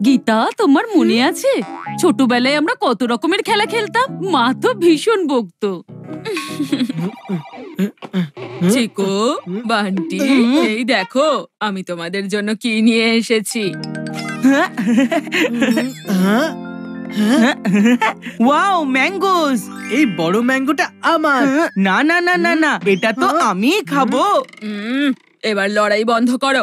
গীতা, তোমার মনে আছে ছোটবেলায় আমরা কত রকমের খেলা খেলতাম? মা তো ভীষণ বকতো। চিকু, বান্টি, এই দেখো আমি তোমাদের জন্য কি নিয়ে এসেছি। Wow, mangoes! এই বড় ম্যাঙ্গোটা আমার। না না না না না, এটা তো আমিই খাবো। এবার লড়াই বন্ধ করো,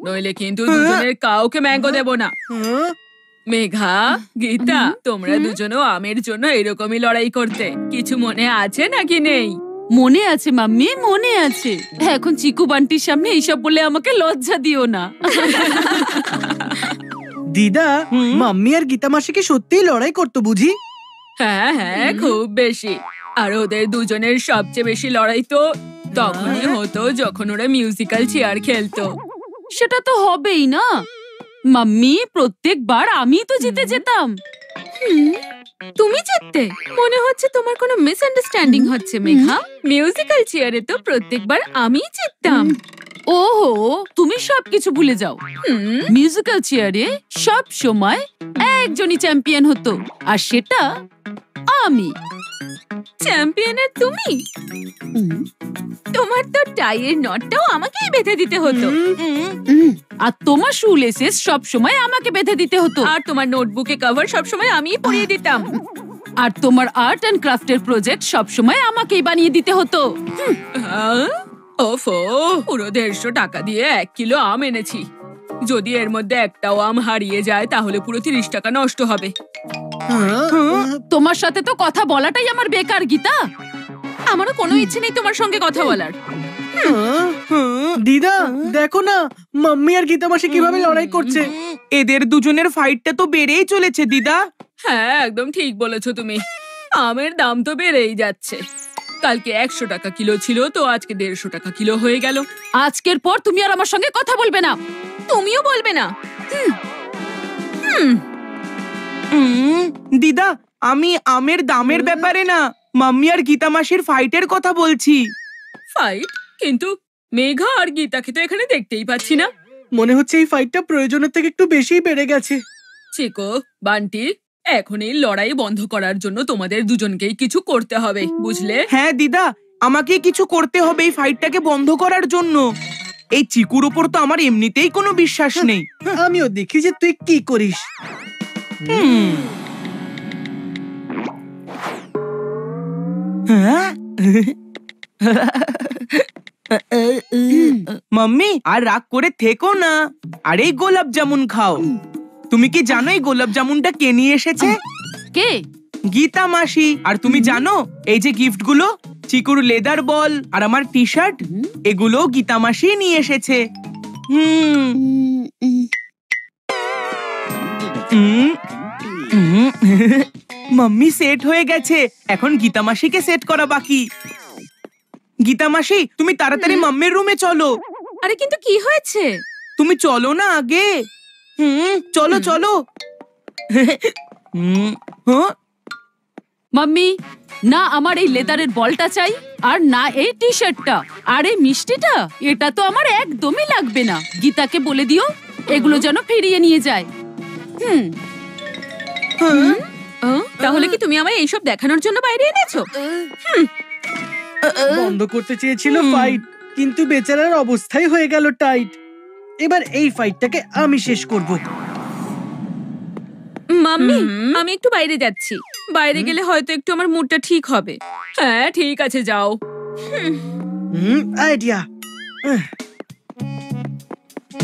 নইলে কিন্তু দুজনের কাউকে ম্যাঙ্গো দেবো না। মেঘা, গীতা, তোমরা দুজনও আমের জন্য এরকমই লড়াই করতে কিছু মনে আছে নাকি নেই? মনে আছে মাম্মি, মনে আছে। এখন চিকু বান্টির সামনে এইসব বলে আমাকে লজ্জা দিও না। দিদা, মাম্মি আর গীতা মাসি কি সত্যিই লড়াই করতো বুঝি? হ্যাঁ হ্যাঁ, খুব বেশি। আর ওদের দুজনের সবচেয়ে বেশি লড়াই তো তখনই হতো যখন ওরা মিউজিক্যাল চেয়ার খেলতো। সেটা তো হবেই না মাম্মি, প্রত্যেকবার আমি তো জিতে যেতাম। তুমি জিততে? মনে হচ্ছে তোমার কোনো মিসআন্ডারস্ট্যান্ডিং হচ্ছে মেঘা। মিউজিক্যাল চেয়ারে তো প্রত্যেকবার আমিই জিততাম। ওহো, তুমি সবকিছু ভুলে যাও। মিউজিক্যাল চেয়ারে সব সময় একজনই চ্যাম্পিয়ন হতো, আর সেটা আমি। চ্যাম্পিয়নের তুমি? তোমার তো টাইয়ের নটটাও আমাকেই বেঁধে দিতে হতো, আর তোমার শু লেসেস সব সময় আমাকে বেঁধে দিতে হতো, আর তোমার নোটবুকে কভার সব সময় আমিই পরিয়ে দিতাম, আর তোমার আর্ট এন্ড ক্রাফটের প্রজেক্ট সব সময় আমাকেই বানিয়ে দিতে হতো। ওফো, পুরো 150 টাকা দিয়ে 1 কিলো আম এনেছি। যদি এর মধ্যে একটাও আম হারিয়ে যায় তাহলে পুরো 30 টাকা নষ্ট হবে। তোমার সাথে তো কথা বলাটাই আমার বেকার গীতা। আমারও কোনো ইচ্ছে নেই তোমার সঙ্গে কথা বলার। দিদা, দেখো না মাম্মি আর গীতা মাসি কিভাবে লড়াই করছে। এদের দুজনের ফাইটটা তো বেড়েই চলেছে দিদা। হ্যাঁ, একদম ঠিক বলেছো তুমি। আমের দাম তো বেড়েই যাচ্ছে। কালকে 100 টাকা কিলো ছিল, তো আজকে 150 টাকা কিলো হয়ে গেল। আজকের পর তুমি আর আমার সঙ্গে কথা বলবে না। তুমিও বলবে না। দিদা, আমি আমের দামের ব্যাপারে না, মাম্মি আর গীতা মাসির ফাইটের কথা বলছি। ফাইট? কিন্তু মেঘা আর গীতাকে তো এখানে দেখতেই পাচ্ছি না। মনে হচ্ছে এই ফাইটটা প্রয়োজনের থেকে একটু বেশিই বেড়ে গেছে। চিকু, বান্টি, এখন এই লড়াই বন্ধ করার জন্য তোমাদের দুজনকেই কিছু করতে হবে, বুঝলে? হ্যাঁ দিদা, আমাকে কিছু করতে হবে এই ফাইটটাকে বন্ধ করার জন্য। এই চিকুর উপর তো আমার এমনিতেই কোনো বিশ্বাস নেই। আমিও দেখি যে তুই কি করিস। মাম্মি, আর রাগ করে থেকো না, আর এই গোলাপ জামুন খাও। তুমি কি জানো এই গোলাপ জামুনটা কে নিয়ে এসেছে? কে? গীতা মাসি। আর তুমি জানো এই যে গিফট গুলো, চিকুর লেদার বল আর আমার টি শার্ট, এগুলো গীতা মাসি নিয়ে এসেছে। মাম্মি সেট হয়ে গেছে, এখন গীতা মাসিকে সেট করা বাকি। গীতা মাসি, তুমি তাড়াতাড়ি মাম্মির রুমে চলো। আরে কিন্তু কি হয়েছে? তুমি চলো না আগে। চলো চলো। মাম্মি, না আমার এই লেদারের বলটা চাই, আর না এই টি শার্টটা, আর এই মিষ্টিটা, এটা তো আমার একদমই লাগবে না। গীতাকে বলে দিও এগুলো যেন ফিরিয়ে নিয়ে যায়। তাহলে কি তুমি আমায় এইসব দেখানোর জন্য বাইরে এনেছো? বন্ধ করতে চেয়েছিল ফাইট, কিন্তু বেচারার অবস্থাই হয়ে গেল টাইট। এবার এই ফাইটটাকে আমি শেষ করব। মাম্মি, আমি একটু বাইরে যাচ্ছি। বাইরে গেলে হয়তো একটু আমার মুডটা ঠিক হবে। হ্যাঁ ঠিক আছে, যাও। আইডিয়া।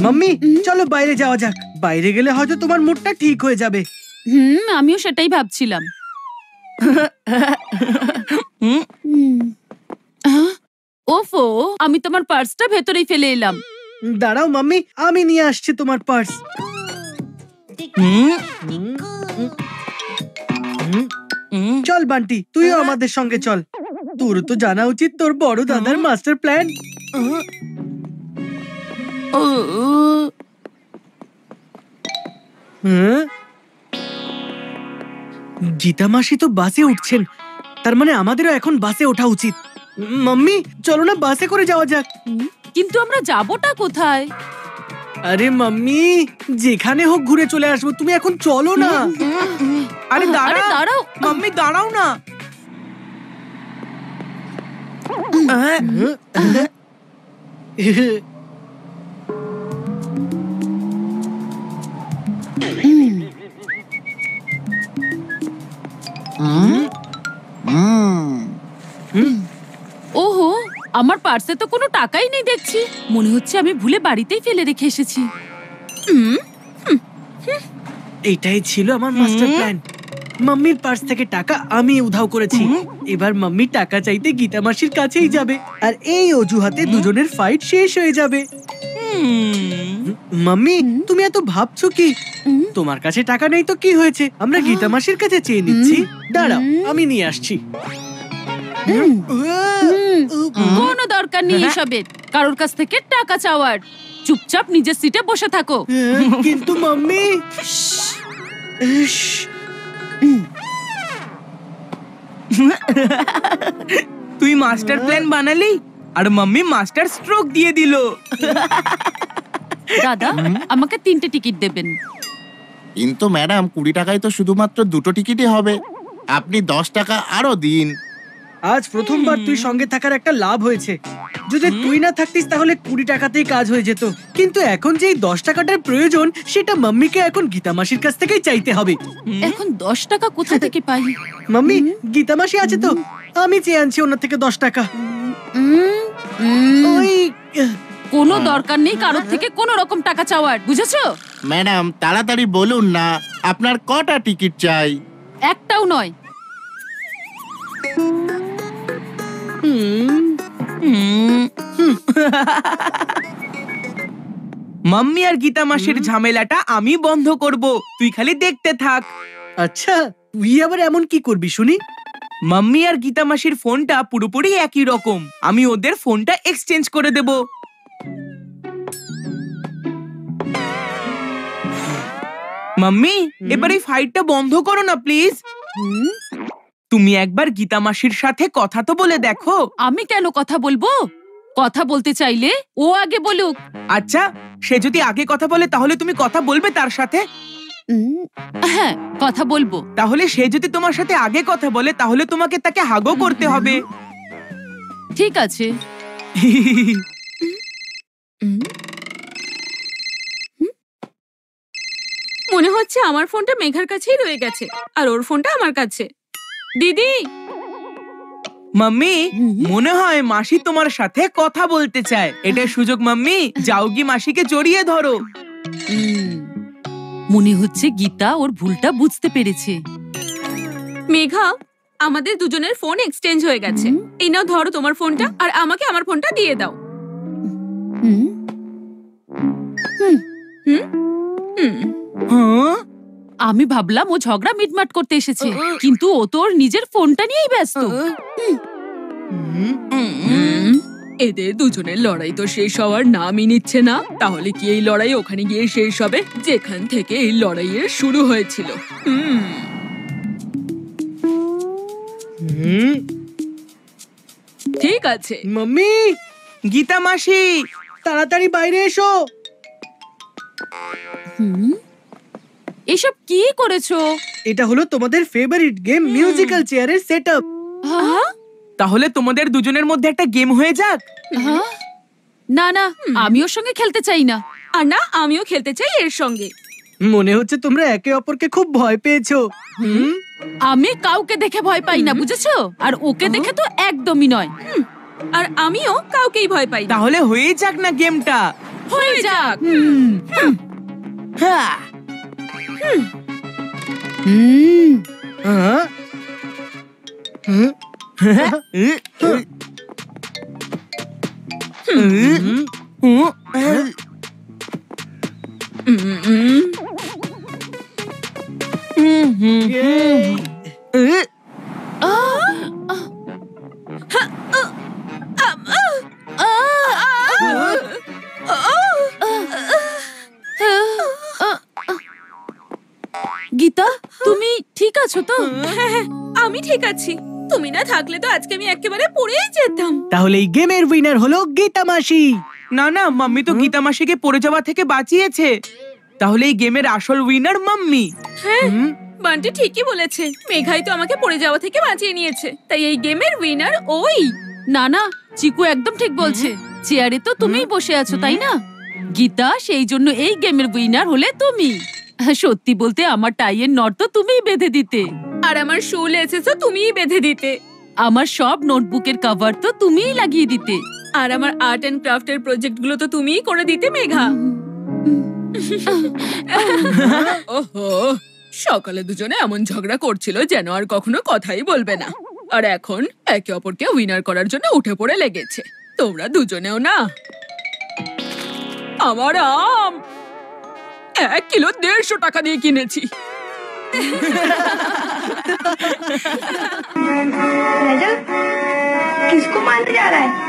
মাম্মি, চলো বাইরে যাওয়া যাক। বাইরে গেলে হয়তো তোমার মুডটা ঠিক হয়ে যাবে। আমিও সেটাই ভাবছিলাম। ওফো, আমি তোমার পার্সটা ভেতরেই ফেলে এলাম। দাঁড়াও মাম্মি, আমি নিয়ে আসছি তোমার পার্স। চল বান্টি, তুইও আমাদের সঙ্গে চল। তোর তো জানা উচিত তোর বড় দাদার মাস্টার প্ল্যান। গীতা মাসি তো বাসে উঠছেন, তার মানে আমাদেরও এখন বাসে ওঠা উচিত। মাম্মি, চলো না বাসে করে যাওয়া যাক। কিন্তু আমরা যাবোটা কোথায়? আরে মাম্মি, যেখানে হোক ঘুরে চলে আসবো, তুমি এখন চলো না। আরে দাঁড়াও দাঁড়াও। মাম্মি, দাঁড়াও না। ওহো, আমার পার্সে তো কোনো টাকাই নেই দেখছি। মনে হচ্ছে আমি ভুলে বাড়িতেই ফেলে রেখে এসেছি। এটাই ছিল আমার মাস্টার প্ল্যান। মাম্মির পার্স থেকে টাকা আমি উধাও করেছি। এবার মাম্মি টাকা চাইতে গীতা মাসির কাছেই যাবে, আর এই অজুহাতে দুজনের ফাইট শেষ হয়ে যাবে। মাম্মি, তুমি এত ভাবছো কি? তোমার কাছে টাকা নেই তো কি হয়েছে, আমরা গীতা মাসির কাছে চেয়ে নিচ্ছি। দাঁড়াও, আমি নিয়ে আসছি। কোনো দরকার নেই এসবের, কারোর কাছ থেকে টাকা চাওয়ার। চুপচাপ নিজের সিটে বসে থাকো। কিন্তু মাম্মি, তুই মাস্টার প্ল্যান বানালি আর মাম্মি মাস্টার স্ট্রোক দিয়ে দিল। দাদা, আমাকে 3টে টিকিট দেবেন। কিন্তু ম্যাডাম 20 টাকায় তো শুধুমাত্র 2টো টিকিটই হবে, আপনি 10 টাকা আরো দিন। আজ প্রথমবার তুই সঙ্গে থাকার একটা লাভ হয়েছে। যদি তুই না থাকতিস তাহলে 20 টাকাতেই কাজ হয়ে যেত। কিন্তু এখন যেই 10 টাকাটার প্রয়োজন, সেটা মাম্মিকে এখন গীতা মাসির কাছ থেকেই চাইতে হবে। এখন 10 টাকা কোথা থেকে পাই? মাম্মি, গীতা মাসি আছে তো, আমি চেয়ে আনছি ওনার থেকে 10 টাকা। ওই কোনো দরকার নেই কারোর থেকে কোনো রকম টাকা চাওয়ার, বুঝেছো? ম্যাডাম তাড়াতাড়ি বলুন না, আপনার কটা টিকিট চাই? একটাও নয়। মাম্মি আর গীতা মাসির ঝামেলাটা আমি বন্ধ করব, তুই খালি দেখতে থাক। আচ্ছা, তুই আবার এমন কি করবি শুনি? মাম্মি আর গীতা মাসির ফোনটা পুরোপুরি একই রকম, আমি ওদের ফোনটা এক্সচেঞ্জ করে দেব। মাম্মি, এবার এই ফাইটটা বন্ধ করো না প্লিজ। তুমি একবার গীতা মাসির সাথে কথা তো বলে দেখো। আমি কেন কথা বলবো? কথা বলতে চাইলে ও আগে বলুক। আচ্ছা, সে যদি আগে কথা বলে তাহলে তুমি কথা বলবে তার সাথে? হ্যাঁ, কথা বলবো। তাহলে সে যদি তোমার সাথে আগে কথা বলে তাহলে তোমাকে তাকে হাগও করতে হবে। ঠিক আছে। মনে হচ্ছে আমার ফোনটা মেঘার কাছেই রয়ে গেছে আর ওর ফোনটা আমার কাছে। দিদি, মাম্মি, মনে হয় মাসি তোমার সাথে কথা বলতে চায়। এটা সুযোগ মাম্মি, যাও গিয়ে মাসিকে জড়িয়ে ধরো। মনে হচ্ছে গীতা ওর ভুলটা বুঝতে পেরেছে। মেঘা, আমাদের দুজনের ফোন এক্সচেঞ্জ হয়ে গেছে। এই নাও ধরো তোমার ফোনটা, আর আমাকে আমার ফোনটা দিয়ে দাও। হ্যাঁ? আমি ভাবলাম ও ঝগড়া মিটমাট করতে এসেছে, কিন্তু ও তো ওর নিজের ফোনটা নিয়েই ব্যস্ত। এদের দুজনের লড়াই তো শেষ হওয়ার নামই নিচ্ছে না। তাহলে কি এই লড়াই ওখানে গিয়ে শেষ হবে যেখান থেকে এই লড়াইয়ের শুরু হয়েছিল? ঠিক আছে। মাম্মি, গীতা মাসি, তাড়াতাড়ি বাইরে এসো। এসব কি করেছো? এটা হলো তোমাদের ফেভারিট গেম মিউজিক্যাল চেয়ারের সেটআপ। তাহলে তোমাদের দুজনের মধ্যে একটা গেম হয়ে যাক। না না, আমি ওর সঙ্গে খেলতে চাই না। আর না, আমিও খেলতে চাই এর সঙ্গে। মনে হচ্ছে তোমরা একে অপরকে খুব ভয় পেয়েছো। আমি কাউকে দেখে ভয় পাই না, বুঝেছো? আর ওকে দেখে তো একদমই নয়। আর আমিও কাউকেই ভয় পাই না। তাহলে হয়ে যাক না গেমটা। হয়ে যাক। হ্যাঁ। হ্যাঁ? গীতা, তুমি ঠিক আছো তো? হ্যাঁ, আমি ঠিক আছি। তুমি না থাকলে তো আজকে আমি একেবারে পড়েই যেতাম। তাহলে এই গেমের উইনার হলো গীতা মাসি। না না, মাম্মি তো গীতা মাসিকে পড়ে যাওয়া থেকে বাঁচিয়েছে। তাহলে এই গেমের আসল উইনার মাম্মি। হ্যাঁ, বান্টি ঠিকই বলেছে। মেঘাই তো আমাকে পড়ে যাওয়া থেকে বাঁচিয়ে নিয়েছে, তাই এই গেমের উইনার ওই। না না, চিকু একদম ঠিক বলছে। চেয়ারে তো তুমিই বসে আছো, তাই না গীতা? সেই জন্য এই গেমের উইনার হলে তুমি। সত্যি বলতে আমার টাইয়ের নট তো তুমিই বেঁধে দিতে, আর আমার শু লেসেসও তুমিই বেঁধে দিতে, আমার সব নোটবুকের কভার তো তুমিই লাগিয়ে দিতে, আর আমার আর্ট এন্ড ক্রাফটের প্রজেক্ট গুলো তো তুমিই করে দিতে মেঘা। ওহো, সকালে দুজনে এমন ঝগড়া করছিল যেন আর কখনো কথাই বলবে না, আর এখন একে অপরকে উইনার করার জন্য উঠে পড়ে লেগেছে। তোমরা দুজনেও না। আমার আম 1 কিলো 150 টাকা দিয়ে কিনেছি। किसको मारने जा रहा है?